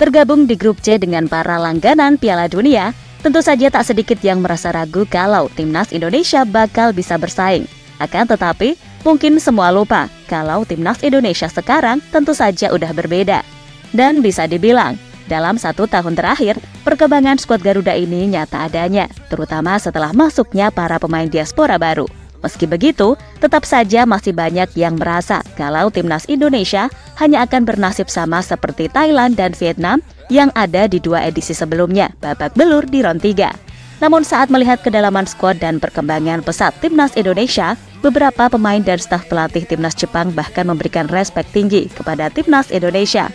Tergabung di grup C dengan para langganan Piala Dunia, tentu saja tak sedikit yang merasa ragu kalau timnas Indonesia bakal bisa bersaing. Akan tetapi, mungkin semua lupa kalau timnas Indonesia sekarang tentu saja udah berbeda. Dan bisa dibilang, dalam 1 tahun terakhir, perkembangan skuad Garuda ini nyata adanya, terutama setelah masuknya para pemain diaspora baru. Meski begitu, tetap saja masih banyak yang merasa kalau timnas Indonesia hanya akan bernasib sama seperti Thailand dan Vietnam yang ada di 2 edisi sebelumnya, babak belur di round 3. Namun saat melihat kedalaman skuad dan perkembangan pesat timnas Indonesia, beberapa pemain dan staf pelatih timnas Jepang bahkan memberikan respek tinggi kepada timnas Indonesia.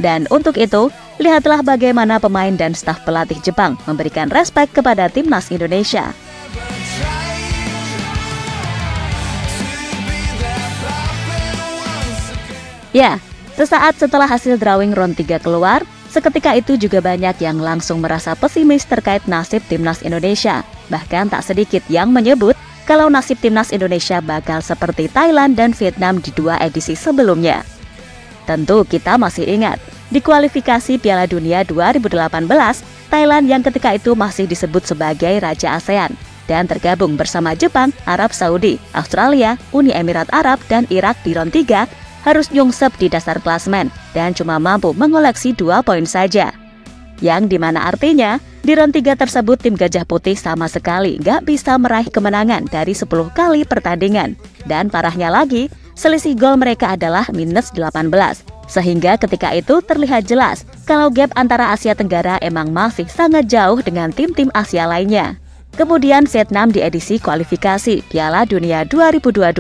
Dan untuk itu, lihatlah bagaimana pemain dan staf pelatih Jepang memberikan respek kepada timnas Indonesia. Ya, sesaat setelah hasil drawing round 3 keluar, seketika itu juga banyak yang langsung merasa pesimis terkait nasib timnas Indonesia. Bahkan tak sedikit yang menyebut kalau nasib timnas Indonesia bakal seperti Thailand dan Vietnam di 2 edisi sebelumnya. Tentu kita masih ingat, di kualifikasi Piala Dunia 2018, Thailand yang ketika itu masih disebut sebagai Raja ASEAN dan tergabung bersama Jepang, Arab Saudi, Australia, Uni Emirat Arab, dan Irak di round 3 harus nyungsep di dasar klasemen dan cuma mampu mengoleksi 2 poin saja. Yang dimana artinya, di round 3 tersebut tim Gajah Putih sama sekali gak bisa meraih kemenangan dari 10 kali pertandingan. Dan parahnya lagi, selisih gol mereka adalah minus 18. Sehingga ketika itu terlihat jelas kalau gap antara Asia Tenggara emang masih sangat jauh dengan tim-tim Asia lainnya. Kemudian Vietnam di edisi kualifikasi Piala Dunia 2022,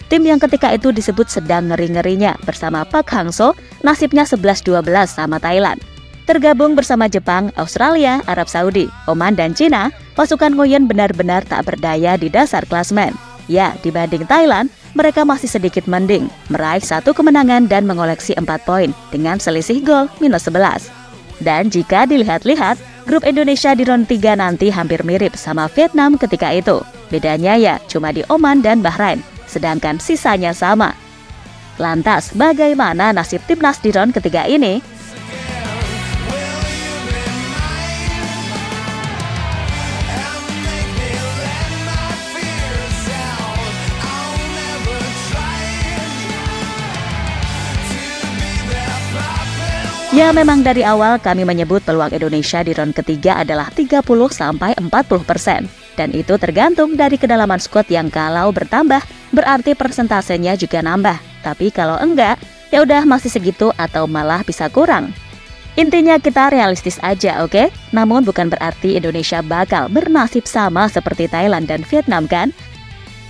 tim yang ketika itu disebut sedang ngeri-ngerinya bersama Park Hang-seo, nasibnya 11-12 sama Thailand. Tergabung bersama Jepang, Australia, Arab Saudi, Oman, dan Cina, pasukan Nguyen benar-benar tak berdaya di dasar klasemen. Ya, dibanding Thailand, mereka masih sedikit mending, meraih 1 kemenangan dan mengoleksi 4 poin dengan selisih gol minus 11. Dan jika dilihat-lihat, grup Indonesia di round 3 nanti hampir mirip sama Vietnam ketika itu. Bedanya ya cuma di Oman dan Bahrain, sedangkan sisanya sama. Lantas, bagaimana nasib timnas di round ketiga ini? Ya memang dari awal kami menyebut peluang Indonesia di round ketiga adalah 30-40%. Dan itu tergantung dari kedalaman skuad yang kalau bertambah berarti persentasenya juga nambah. Tapi kalau enggak, ya udah masih segitu atau malah bisa kurang. Intinya kita realistis aja, oke? Namun bukan berarti Indonesia bakal bernasib sama seperti Thailand dan Vietnam kan?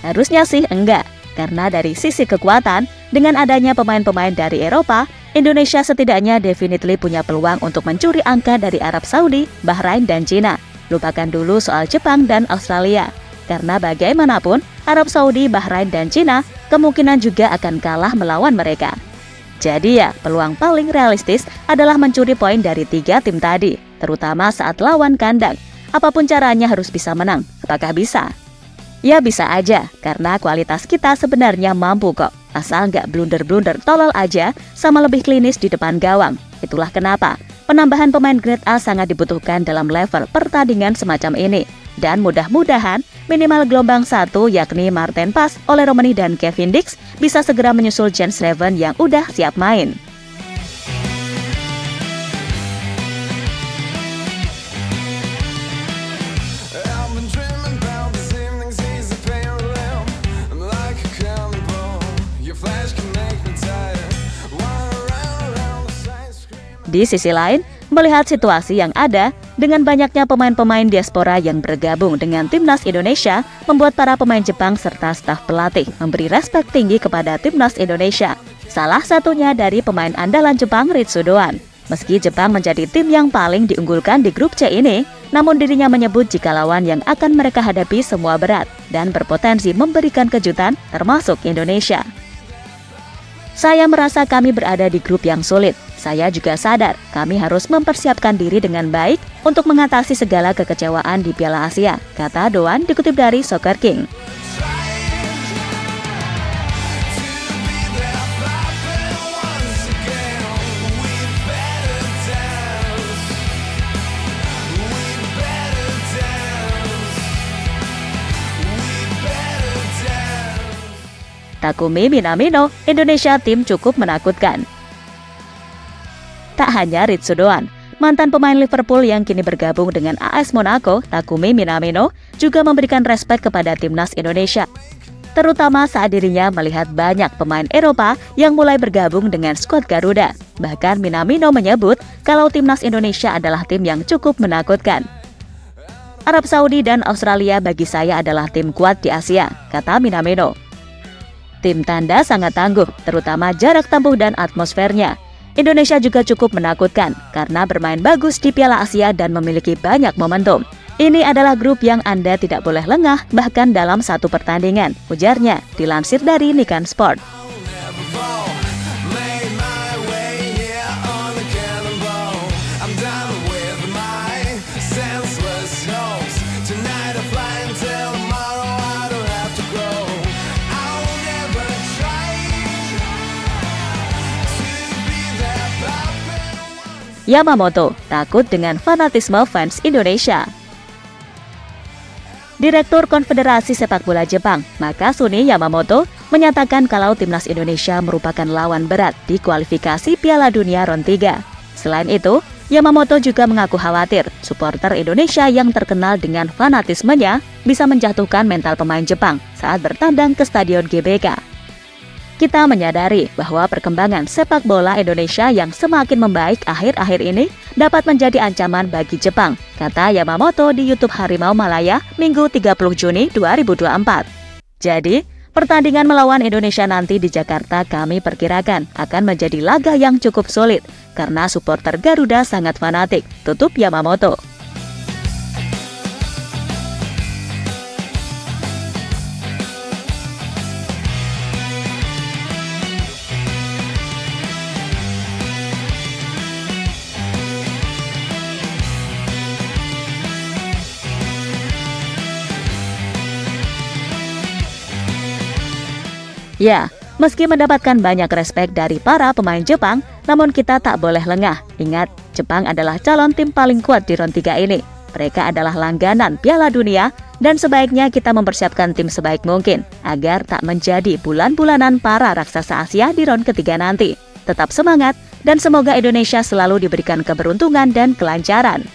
Harusnya sih enggak. Karena dari sisi kekuatan, dengan adanya pemain-pemain dari Eropa, Indonesia setidaknya definitely punya peluang untuk mencuri angka dari Arab Saudi, Bahrain, dan Cina. Lupakan dulu soal Jepang dan Australia. Karena bagaimanapun, Arab Saudi, Bahrain, dan Cina kemungkinan juga akan kalah melawan mereka. Jadi ya, peluang paling realistis adalah mencuri poin dari 3 tim tadi, terutama saat lawan kandang. Apapun caranya harus bisa menang. Apakah bisa? Ya bisa aja, karena kualitas kita sebenarnya mampu kok. Asal nggak blunder-blunder tolol aja sama lebih klinis di depan gawang. Itulah kenapa penambahan pemain grade A sangat dibutuhkan dalam level pertandingan semacam ini. Dan mudah-mudahan minimal gelombang 1 yakni Martin Paes, Ole Romani, dan Kevin Dix bisa segera menyusul Jens Leven yang udah siap main. Di sisi lain, melihat situasi yang ada, dengan banyaknya pemain-pemain diaspora yang bergabung dengan timnas Indonesia, membuat para pemain Jepang serta staf pelatih memberi respek tinggi kepada timnas Indonesia. Salah satunya dari pemain andalan Jepang, Ritsu Doan. Meski Jepang menjadi tim yang paling diunggulkan di grup C ini, namun dirinya menyebut jika lawan yang akan mereka hadapi semua berat dan berpotensi memberikan kejutan, termasuk Indonesia. Saya merasa kami berada di grup yang sulit. Saya juga sadar kami harus mempersiapkan diri dengan baik untuk mengatasi segala kekecewaan di Piala Asia, kata Doan dikutip dari Soccer King. Takumi Minamino, Indonesia tim cukup menakutkan. Tak hanya Ritsu doan, mantan pemain Liverpool yang kini bergabung dengan AS Monaco, Takumi Minamino, juga memberikan respek kepada timnas Indonesia. Terutama saat dirinya melihat banyak pemain Eropa yang mulai bergabung dengan skuad Garuda. Bahkan Minamino menyebut kalau timnas Indonesia adalah tim yang cukup menakutkan. Arab Saudi dan Australia bagi saya adalah tim kuat di Asia, kata Minamino. Tim tanda sangat tangguh, terutama jarak tempuh dan atmosfernya. Indonesia juga cukup menakutkan karena bermain bagus di Piala Asia dan memiliki banyak momentum. Ini adalah grup yang Anda tidak boleh lengah bahkan dalam satu pertandingan, ujarnya, dilansir dari Nikan Sport. Yamamoto takut dengan fanatisme fans Indonesia. Direktur Konfederasi Sepak Bola Jepang, Makasuni Yamamoto, menyatakan kalau timnas Indonesia merupakan lawan berat di kualifikasi Piala Dunia Round 3. Selain itu, Yamamoto juga mengaku khawatir supporter Indonesia yang terkenal dengan fanatismenya bisa menjatuhkan mental pemain Jepang saat bertandang ke Stadion GBK. Kita menyadari bahwa perkembangan sepak bola Indonesia yang semakin membaik akhir-akhir ini dapat menjadi ancaman bagi Jepang, kata Yamamoto di YouTube Harimau Malaya Minggu 30 Juni 2024. Jadi, pertandingan melawan Indonesia nanti di Jakarta kami perkirakan akan menjadi laga yang cukup sulit karena supporter Garuda sangat fanatik, tutup Yamamoto. Ya, meski mendapatkan banyak respek dari para pemain Jepang, namun kita tak boleh lengah. Ingat, Jepang adalah calon tim paling kuat di round 3 ini. Mereka adalah langganan Piala Dunia dan sebaiknya kita mempersiapkan tim sebaik mungkin agar tak menjadi bulan-bulanan para raksasa Asia di round ketiga nanti. Tetap semangat dan semoga Indonesia selalu diberikan keberuntungan dan kelancaran.